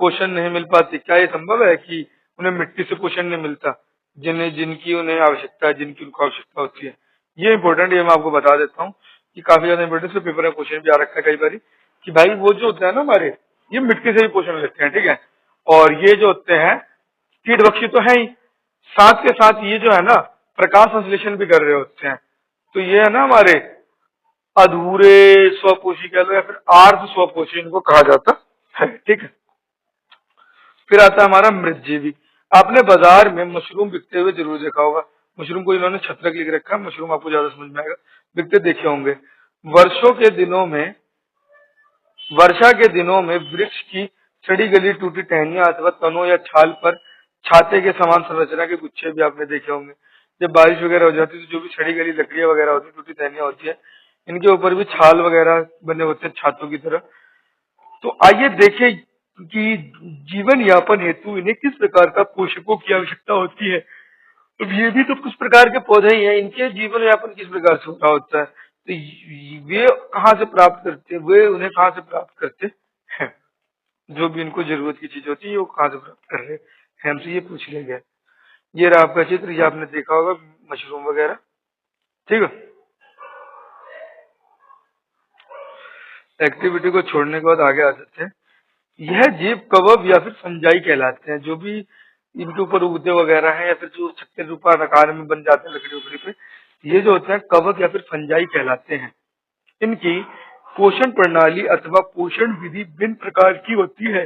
पोषण नहीं मिल पाती? क्या ये संभव है कि उन्हें मिट्टी से पोषण नहीं मिलता, जिन्हें जिनकी उन्हें आवश्यकता है, जिनकी उनको आवश्यकता होती है? ये इंपॉर्टेंट, ये मैं आपको बता देता हूँ कि काफी ज्यादा इंपॉर्टेंट, पेपर में क्वेश्चन भी आ रखा है कई बार कि भाई वो जो होता है ना हमारे, ये मिट्टी से भी पोषण लेते हैं, ठीक है, और ये जो होते हैं कीट भक्षी तो है ही, साथ के साथ ये जो है ना प्रकाश संश्लेषण भी कर रहे होते हैं। तो ये है ना हमारे अधूरे स्वपोषी कह लो, या फिर आर्ध स्वपोषी इनको कहा जाता है, ठीक है। फिर आता है हमारा मृतजीवी। आपने बाजार में मशरूम बिकते हुए जरूर देखा होगा। मशरूम को इन्होंने छत्रक लिख रखा है, मशरूम आपको ज्यादा समझ में आएगा, बिकते देखे होंगे। वर्षों के दिनों में वर्षा के दिनों में वृक्ष की सड़ी गली टूटी टहनियां अथवा तनों या छाल पर छाते के समान संरचना के गुच्छे भी आपने देखे होंगे। जब बारिश वगैरह हो जाती है तो जो भी सड़ी गली लकड़ियां वगैरह होती है, टूटी टहनियां होती है, इनके ऊपर भी छाल वगैरह बने होते हैं छातों की तरह। तो आइए देखें कि जीवन यापन हेतु इन्हें किस प्रकार का पोषकों की आवश्यकता होती है। तो ये भी तो कुछ प्रकार के पौधे ही हैं, इनके जीवन यापन किस प्रकार से हो रहा होता है, तो वे कहाँ से प्राप्त करते हैं, वे उन्हें कहाँ से प्राप्त करते हैं, जो भी इनको जरूरत की चीज होती है वो कहाँ से प्राप्त कर रहे हैं, हमसे ये पूछ लिया गया। ये रहा आपका चित्र, ये आपने देखा होगा मशरूम वगैरह, ठीक है। एक्टिविटी को छोड़ने के बाद आगे आ जाते हैं। यह जीव कवक या फिर फंजाई कहलाते हैं, जो भी इनके ऊपर उगते वगैरह हैं, या फिर जो छत्ते रूपा आकार में बन जाते हैं लकड़ी उकड़ी पे, ये जो होते हैं कवक या फिर फंजाई कहलाते हैं। इनकी पोषण प्रणाली अथवा पोषण विधि भिन्न प्रकार की होती है।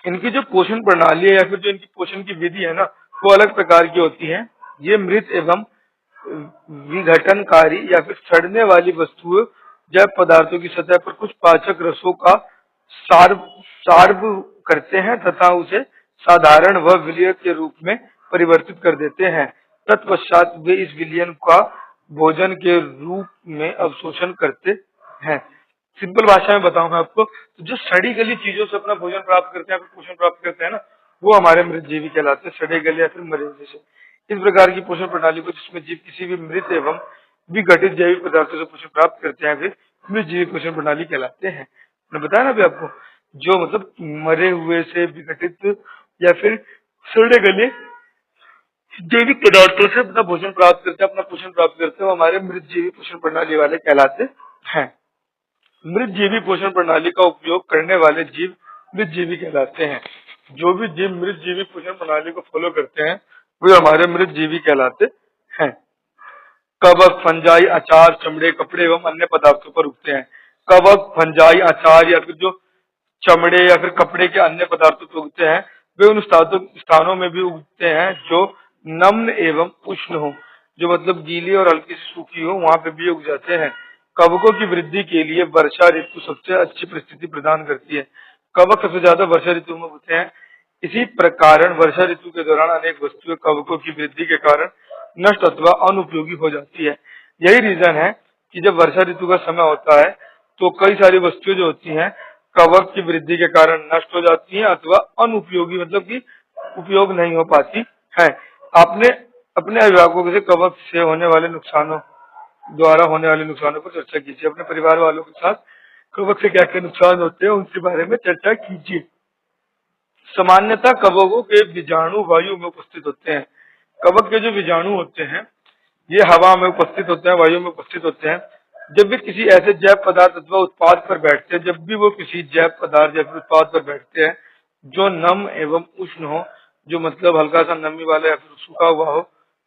इनकी जो पोषण प्रणाली है या फिर जो इनकी पोषण की विधि है ना, वो अलग प्रकार की होती है। ये मृत एवं विघटनकारी या फिर सड़ने वाली वस्तुओं, जैव पदार्थों की सतह पर कुछ पाचक रसों का सार्व करते हैं तथा उसे साधारण व विलयन के रूप में परिवर्तित कर देते हैं। तत्पश्चात वे इस विलयन का भोजन के रूप में अवशोषण करते हैं। सिंपल भाषा में बताऊं मैं आपको, तो जो सड़ी गली चीजों से अपना भोजन प्राप्त करते हैं, फिर पोषण प्राप्त करते हैं ना, वो हमारे मृतजीवी कहलाते हैं, सड़े गले या फिर मरे हुए से। इस प्रकार की पोषण प्रणाली को जिसमें जीव किसी भी मृत एवं विघटित जैविक पदार्थों से पोषण प्राप्त करते हैं, वे मृतजीवी पोषण प्रणाली कहलाते हैं। मैंने बताया ना अभी आपको, जो मतलब मरे हुए से विघटित या फिर सड़े गले जैविक पदार्थों से अपना भोजन प्राप्त करते हैं, अपना पोषण प्राप्त करते हैं, वो हमारे मृतजीवी पोषण प्रणाली वाले कहलाते हैं। मृतजीवी पोषण प्रणाली का उपयोग करने वाले जीव मृतजीवी कहलाते हैं। जो भी जीव मृतजीवी पोषण प्रणाली को फॉलो करते हैं, वे हमारे मृतजीवी कहलाते हैं। कवक, फंजाई, अचार, चमड़े, कपड़े एवं अन्य पदार्थों पर उगते हैं। कवक, फंजाई, अचार या फिर जो चमड़े या फिर कपड़े के अन्य पदार्थों पर उगते हैं, वे उन स्थानों में भी उगते हैं जो नम्र एवं उष्ण हो, जो मतलब गीली और हल्की सी सूखी हो, वहां पे भी उग जाते हैं। कवकों की वृद्धि के लिए वर्षा ऋतु सबसे अच्छी परिस्थिति प्रदान करती है। कवक सबसे ज्यादा वर्षा ऋतु में उगते हैं। इसी प्रकार वर्षा ऋतु के दौरान अनेक वस्तुएं कवकों की वृद्धि के कारण नष्ट अथवा अनुपयोगी हो जाती है। यही रीजन है कि जब वर्षा ऋतु का समय होता है तो कई सारी वस्तुएं जो होती हैं कवक की वृद्धि के कारण नष्ट हो जाती हैं अथवा अनुपयोगी, मतलब कि उपयोग नहीं हो पाती है। आपने अपने अभिभावकों से कवक से होने वाले नुकसानों द्वारा होने वाले नुकसानों पर चर्चा कीजिए। अपने परिवार वालों के साथ कवक से क्या क्या नुकसान होते हैं उनके बारे में चर्चा कीजिए। सामान्यतः कवकों के बीजाणु वायु में उपस्थित होते हैं। कवक के जो बीजाणु होते हैं ये हवा में उपस्थित होते हैं, वायु में उपस्थित होते हैं। जब भी किसी ऐसे जैव पदार्थ अथवा उत्पाद पर बैठते हैं, जब भी वो किसी जैव पदार्थ या फिर उत्पाद पर बैठते हैं जो नम एवं उष्ण हो, जो मतलब हल्का सा नमी वाला या फिर सूखा हुआ हो,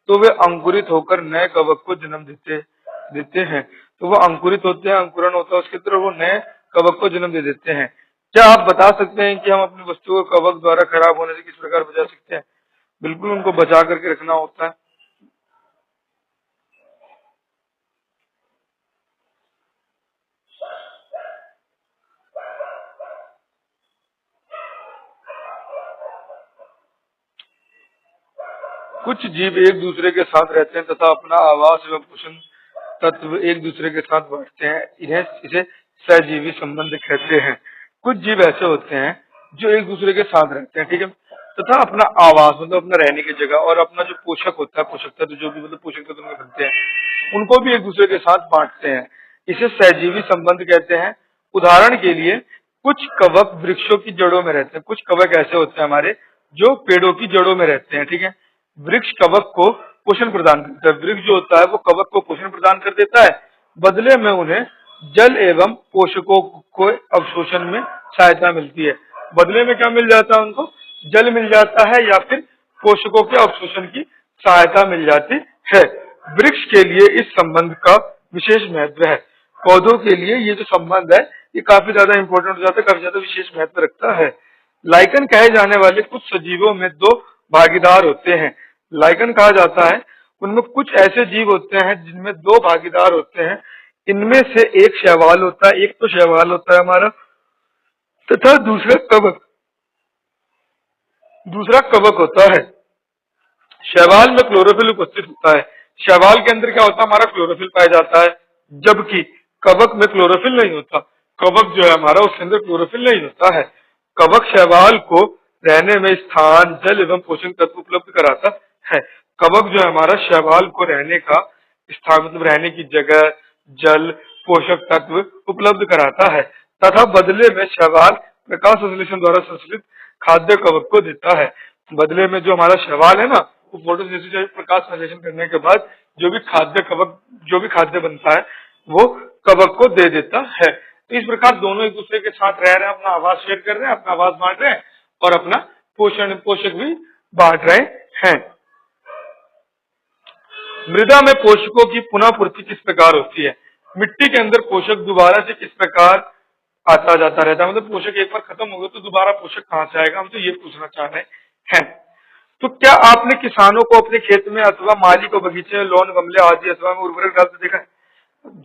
तो वे अंकुरित होकर नए कवक को जन्म देते देते हैं। तो वो अंकुरित होते हैं, अंकुरन होता है उसके तरफ, वो नए कवक को जन्म दे देते हैं। क्या आप बता सकते हैं कि हम अपनी वस्तुओं को कवक द्वारा खराब होने से किस प्रकार बचा सकते हैं? बिल्कुल उनको बचा करके रखना होता है। कुछ जीव एक दूसरे के साथ रहते हैं तथा अपना आवास एवं पोषण तत्व एक दूसरे के साथ बांटते हैं, इसे सहजीवी संबंध कहते हैं। कुछ जीव ऐसे होते हैं जो एक दूसरे के साथ रहते हैं, ठीक है, तथा अपना आवास मतलब अपना रहने की जगह और अपना जो पोषक होता है, पोषक तत्व जो भी मतलब पोषक तत्व उनमें बनते हैं, उनको भी एक दूसरे के साथ बांटते हैं। इसे सहजीवी संबंध कहते हैं। उदाहरण के लिए कुछ कवक वृक्षों की जड़ों में रहते हैं। कुछ कवक ऐसे होते हैं हमारे जो पेड़ों की जड़ों में रहते हैं, ठीक है। वृक्ष कवक को पोषण प्रदान करता है। वृक्ष जो होता है वो कवक को पोषण प्रदान कर देता है, बदले में उन्हें जल एवं पोषकों को अवशोषण में सहायता मिलती है। बदले में क्या मिल जाता है उनको? जल मिल जाता है या फिर पोषकों के अवशोषण की सहायता मिल जाती है। वृक्ष के लिए इस संबंध का विशेष महत्व है। पौधों के लिए ये जो संबंध है ये काफी ज्यादा इंपॉर्टेंट हो जाता है, काफी ज्यादा विशेष महत्व रखता है। लाइकन कहे जाने वाले कुछ सजीवों में दो भागीदार होते हैं। लाइकन कहा जाता है उनमें कुछ ऐसे जीव होते हैं जिनमें दो भागीदार होते हैं। इनमें से एक शैवाल होता है, एक तो शैवाल होता है हमारा, तथा दूसरा कवक होता है। शैवाल में क्लोरोफिल उपस्थित होता है। शैवाल के अंदर क्या होता है? हमारा क्लोरोफिल पाया जाता है, जबकि कवक में क्लोरोफिल नहीं होता। कवक जो है हमारा उसके अंदर क्लोरोफिल नहीं होता है। कवक शैवाल को रहने में स्थान, जल एवं पोषण तत्व उपलब्ध कराता है। कवक जो है हमारा शैवाल को रहने का स्थान मतलब रहने की जगह, जल, पोषक तत्व उपलब्ध कराता है, तथा बदले में शैवाल प्रकाश संश्लेषण द्वारा संश्लेषित खाद्य कवक को देता है। बदले में जो हमारा शैवाल है ना, वो फोटोसिंथेसिस प्रकाश संश्लेषण करने के बाद जो भी खाद्य बनता है वो कवक को दे देता है। तो इस प्रकार दोनों एक दूसरे के साथ रह रहे हैं, अपना आवास शेयर कर रहे हैं, अपना आवास बांट रहे हैं और अपना पोषक भी बांट रहे हैं। मृदा में पोषकों की पुनः पूर्ति किस प्रकार होती है? मिट्टी के अंदर पोषक दोबारा से किस प्रकार आता जाता रहता है? मतलब पोषक एक बार खत्म हो गए तो दोबारा पोषक कहाँ से आएगा? हम तो ये पूछना चाह रहे हैं। तो क्या आपने किसानों को अपने खेत में अथवा माली को बगीचे, लॉन, गमले आदि अथवा में उर्वरक डालते देखा है?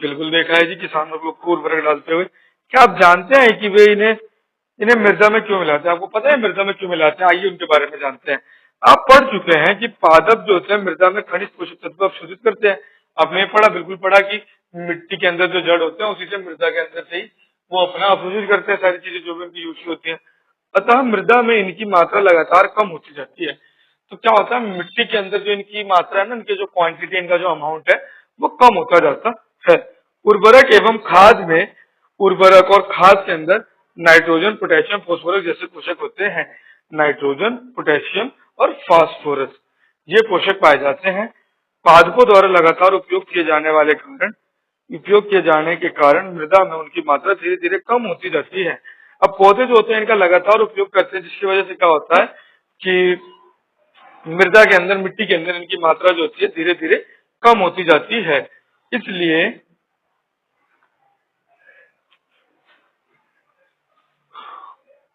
बिल्कुल देखा है जी, किसानों को उर्वरक डालते हुए। क्या आप जानते हैं कि वे इन्हें इन्हें मृदा में क्यों मिलाते हैं? आपको पता है मृदा में क्यों मिलाते हैं? आइए उनके बारे में जानते हैं। आप पढ़ चुके हैं कि पादप जो होते हैं मृदा में खनिज पोषक तत्व अवशोषित करते हैं। आपने पढ़ा, बिल्कुल पढ़ा कि मिट्टी के अंदर जो जड़ होते हैं उसी से मृदा के अंदर से ही वो अपना अवशोषित करते हैं सारी चीजें जो भी उनकी यूज की होती है। अतः मृदा में इनकी मात्रा लगातार कम होती जाती है। तो क्या होता है, मिट्टी के अंदर जो इनकी मात्रा है ना, इनके जो क्वांटिटी, इनका जो अमाउंट है वो कम होता जाता है। उर्वरक एवं खाद में उर्वरक और खाद के अंदर नाइट्रोजन, पोटेशियम, फास्फोरस जैसे पोषक होते हैं। नाइट्रोजन, पोटेशियम और फास्फोरस ये पोषक पाए जाते हैं। पादपों द्वारा लगातार उपयोग किए जाने के कारण मृदा में उनकी मात्रा धीरे धीरे कम होती जाती है। अब पौधे जो होते हैं इनका लगातार उपयोग करते हैं, जिसकी वजह से क्या होता है कि मृदा के अंदर, मिट्टी के अंदर इनकी मात्रा जो होती है धीरे धीरे कम होती जाती है। इसलिए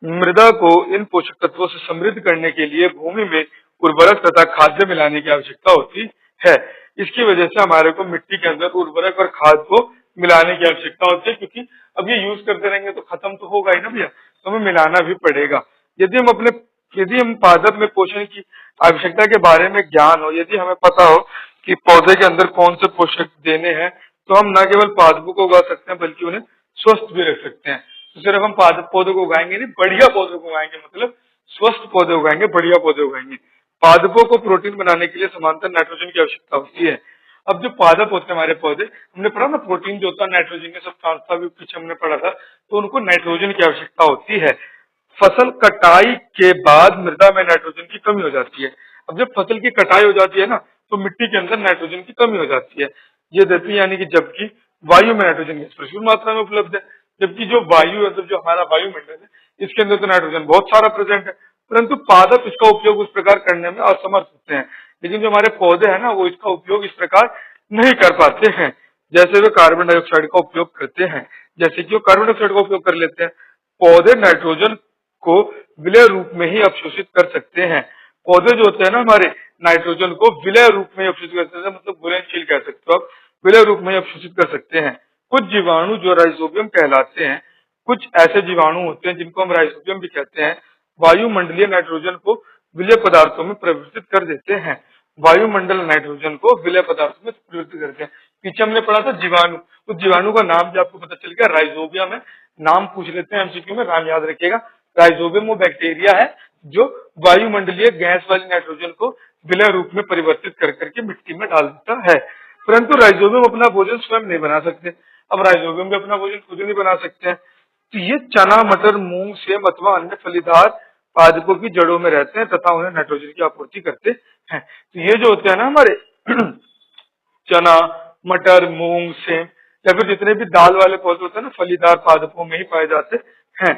मृदा को इन पोषक तत्वों से समृद्ध करने के लिए भूमि में उर्वरक तथा खाद्य मिलाने की आवश्यकता होती है। इसकी वजह से हमारे को मिट्टी के अंदर उर्वरक और खाद को मिलाने की आवश्यकता होती है, क्योंकि अब ये यूज करते रहेंगे तो खत्म तो होगा ही ना भैया, तो हमें मिलाना भी पड़ेगा। यदि हम पादप में पोषण की आवश्यकता के बारे में ज्ञान हो, यदि हमें पता हो कि पौधे के अंदर कौन से पोषक देने हैं, तो हम न केवल पादपों को उगा सकते हैं बल्कि उन्हें स्वस्थ भी रख सकते हैं। तो सिर्फ हम पौधों को उगाएंगे नहीं, बढ़िया पौधों को उगाएंगे, मतलब स्वस्थ पौधे उगाएंगे, बढ़िया पौधे उगाएंगे। पादपों को प्रोटीन बनाने के लिए समांतर नाइट्रोजन की आवश्यकता होती है। अब जो पादप होते हैं हमारे पौधे, हमने पढ़ा ना प्रोटीन जो होता है नाइट्रोजन के सब्सटेंस था, भी पीछे हमने पढ़ा था, तो उनको नाइट्रोजन की आवश्यकता होती है। फसल कटाई के बाद मृदा में नाइट्रोजन की कमी हो जाती है। अब जब फसल की कटाई हो जाती है ना, तो मिट्टी के अंदर नाइट्रोजन की कमी हो जाती है। ये देती है, यानी कि जबकि वायु में नाइट्रोजन गैस प्रचुर मात्रा में उपलब्ध है। जबकि जो वायु है, मतलब जो हमारा वायुमंडल है, इसके अंदर तो नाइट्रोजन बहुत सारा प्रेजेंट है, परंतु पादप इसका उपयोग उस प्रकार करने में असमर्थ होते हैं। लेकिन जो हमारे पौधे हैं ना, वो इसका उपयोग इस प्रकार नहीं कर पाते हैं। जैसे वे कार्बन डाइऑक्साइड का उपयोग करते हैं, जैसे कि वो कार्बन डाइऑक्साइड का उपयोग कर लेते हैं। पौधे नाइट्रोजन को विलय रूप में ही अवशोषित कर सकते हैं। पौधे जो होते हैं ना हमारे, नाइट्रोजन को विलय रूप में अवशोषित कर सकते हैं, मतलब घुलनशील कह सकते हो आप, विलय रूप में अवशोषित कर सकते हैं। कुछ जीवाणु जो राइजोबियम कहलाते हैं, कुछ ऐसे जीवाणु होते हैं जिनको हम राइजोबियम भी कहते हैं, वायुमंडलीय नाइट्रोजन को विलय पदार्थों में परिवर्तित कर देते हैं। वायुमंडल नाइट्रोजन को विलय पदार्थों में परिवर्तित करते हैं। पीछे हमने पढ़ा था जीवाणु, उस जीवाणु का नाम भी आपको पता चल गया, राइजोबियम है। नाम पूछ लेते हैं एमसीक्यू में, नाम याद रखिएगा। राइजोबियम वो बैक्टीरिया है जो वायुमंडलीय गैस वाली नाइट्रोजन को विलय रूप में परिवर्तित कर करके मिट्टी में डाल देता है। परंतु राइजोबियम अपना भोजन स्वयं नहीं बना सकते। अब राइजोबियम भी अपना भोजन खुद नहीं बना सकते हैं, तो ये चना, मटर, मूंग, सेम अथवा अन्य फलीदार पादपों की जड़ों में रहते हैं तथा उन्हें नाइट्रोजन की आपूर्ति करते हैं। तो ये जो होते हैं ना हमारे चना, मटर, मूंग, सेम या फिर जितने भी दाल वाले पौधे होते हैं ना, फलीदार पादपों में ही पाए जाते हैं।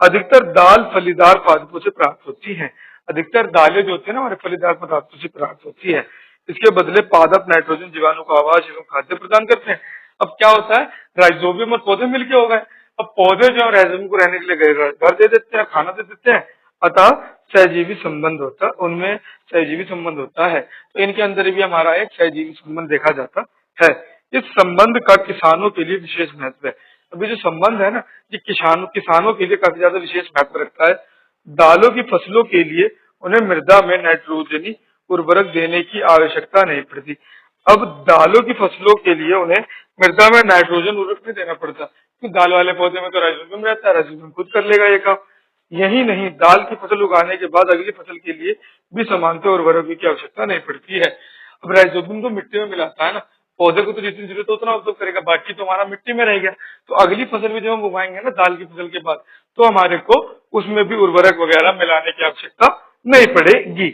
अधिकतर दाल फलीदार पादपों से प्राप्त होती है। अधिकतर दालें जो होती है ना हमारे फलीदार पदार्थों से प्राप्त होती है। इसके बदले पादप नाइट्रोजन जीवाणु को आवास एवं खाद्य प्रदान करते हैं। अब क्या होता है, राइजोबियम और पौधे मिलके हो गए। अब पौधे जो है राइजोबियम को रहने के लिए घर दे देते हैं, खाना दे देते हैं, अतः सहजीवी संबंध होता है, उनमें सहजीवी संबंध होता है। तो इनके अंदर भी हमारा एक सहजीवी संबंध देखा जाता है। इस संबंध का किसानों के लिए विशेष महत्व है। अभी जो संबंध है ना, ये किसानों के लिए काफी ज्यादा विशेष महत्व रखता है। दालों की फसलों के लिए उन्हें मृदा में नाइट्रोजनी उर्वरक देने की आवश्यकता नहीं पड़ती। अब दालों की फसलों के लिए उन्हें मृदा में नाइट्रोजन उर्वरक नहीं देना पड़ता, क्योंकि दाल वाले पौधे में तो राइजोबियम रहता है, राइजोबियम खुद कर लेगा ये काम। यही नहीं, दाल की फसल उगाने के बाद अगली फसल के लिए भी समानता उर्वरकों की आवश्यकता नहीं पड़ती है। अब राइजोबियम तो मिट्टी में मिलाता है ना, पौधे को तो जितनी जरूरत है उतना उपयोग करेगा, बाकी तो हमारा मिट्टी में रह गया। तो अगली फसल में जब हम उगाएंगे ना दाल की फसल के बाद, तो हमारे को उसमें भी उर्वरक वगैरह मिलाने की आवश्यकता नहीं पड़ेगी।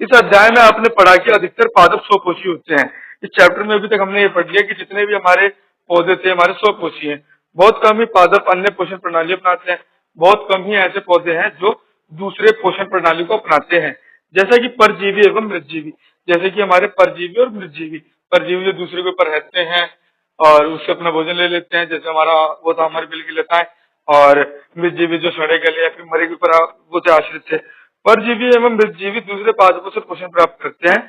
इस अध्याय में आपने पढ़ा कि अधिकतर पादप स्वपोषी होते हैं। इस चैप्टर में अभी तक हमने ये पढ़ लिया कि जितने भी हमारे पौधे थे हमारे स्वपोषी हैं। बहुत कम ही पादप अन्य पोषण प्रणाली अपनाते हैं। बहुत कम ही ऐसे पौधे हैं जो दूसरे पोषण प्रणाली को अपनाते हैं, जैसा कि परजीवी एवं मृतजीवी। जैसे कि हमारे परजीवी और मृतजीवी, परजीवी जो दूसरे के ऊपर रहते हैं और उससे अपना भोजन ले लेते हैं, जैसे हमारा वो था हमारे बिल की लेता है, और मृतजीवी जो सड़े गले या फिर मरे के ऊपर वो से आश्रित थे। परजीवी एवं मृतजीवी दूसरे पादपों से पोषण प्राप्त करते हैं।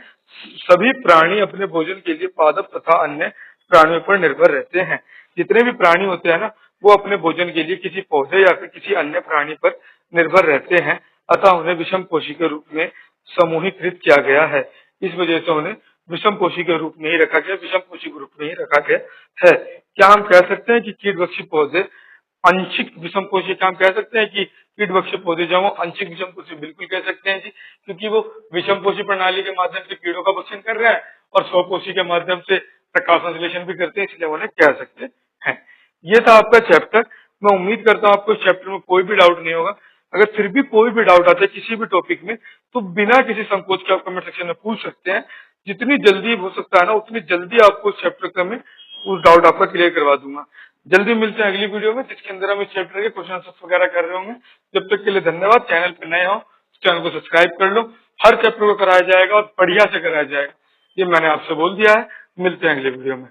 सभी प्राणी अपने भोजन के लिए पादप तथा अन्य प्राणियों पर निर्भर रहते हैं। जितने भी प्राणी होते हैं ना, वो अपने भोजन के लिए किसी पौधे या फिर किसी अन्य प्राणी पर निर्भर रहते हैं, अतः उन्हें विषमपोषी के रूप में समूहीकृत किया गया है। इस वजह से उन्हें विषमपोषी के रूप में ही रखा गया, विषमपोषी के रूप में ही रखा गया है। क्या हम कह सकते हैं कि कीटभक्षी पौधे आंशिक विषमपोषी? क्या हम कह सकते हैं कि कीटभक्षी पौधे जो वो आंशिक विषमपोषी? बिल्कुल कह सकते हैं जी, क्योंकि वो विषमपोषी प्रणाली के माध्यम से कीड़ों का भक्षण कर रहा है और स्वपोषी के माध्यम से प्रकाश संश्लेषण भी करते हैं, इसलिए उन्हें कह सकते हैं। ये था आपका चैप्टर। मैं उम्मीद करता हूँ आपको इस चैप्टर में कोई भी डाउट नहीं होगा। अगर फिर भी कोई भी डाउट आता है किसी भी टॉपिक में, तो बिना किसी संकोच के आप कमेंट सेक्शन में पूछ सकते हैं। जितनी जल्दी हो सकता है ना, उतनी जल्दी आपको उस चैप्टर का मैं उस डाउट आपका क्लियर करवा दूंगा। जल्दी मिलते हैं अगली वीडियो में, जिसके अंदर हम इस चैप्टर के क्वेश्चन आंसर वगैरह कर रहे होंगे। जब तक के लिए धन्यवाद। चैनल पर नए हो चैनल को सब्सक्राइब कर लो। हर चैप्टर को कराया जाएगा और बढ़िया से कराया जाएगा, ये मैंने आपसे बोल दिया है। मिलते हैं अगले वीडियो में।